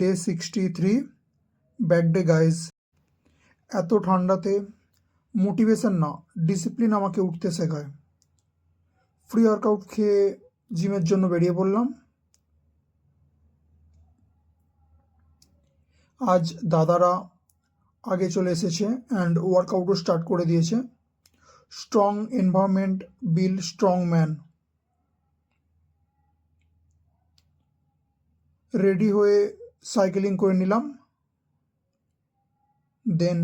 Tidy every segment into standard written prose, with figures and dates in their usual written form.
Day 63 back day guys. এত ঠান্ডাতে motivation না, ডিসিপ্লিন আমাকে উঠতে শেখায়। ফ্রি ওয়ার্কআউট খেয়ে জিমের জন্য বেরিয়ে পড়লাম। আজ দাদারা আগে চলে এসেছে অ্যান্ড ওয়ার্কআউটও স্টার্ট করে দিয়েছে। Strong environment build strong man. Ready হয়ে সাইকেলিং করে নিলাম, দেন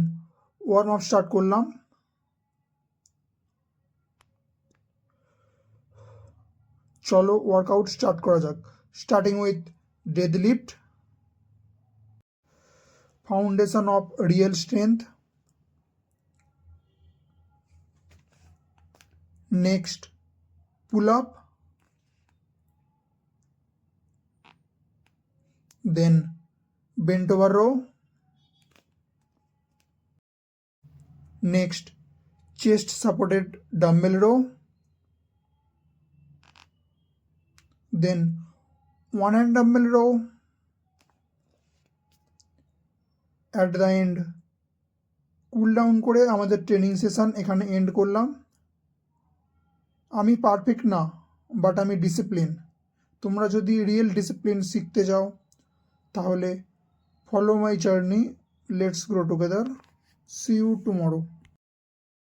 ওয়ার্ম আপ স্টার্ট করলাম। চলো ওয়ার্কআউট স্টার্ট করা যাক। Starting with dead lift, foundation of real strength. Next pull up, then bent over row. Next chest supported dumbbell row, then one hand dumbbell row. At the end cool down করে আমাদের training session এখানে and করলাম। আমি perfect না, but আমি discipline. তোমরা যদি real discipline শিখতে যাও তাহলে follow my journey, let's grow together. See you tomorrow.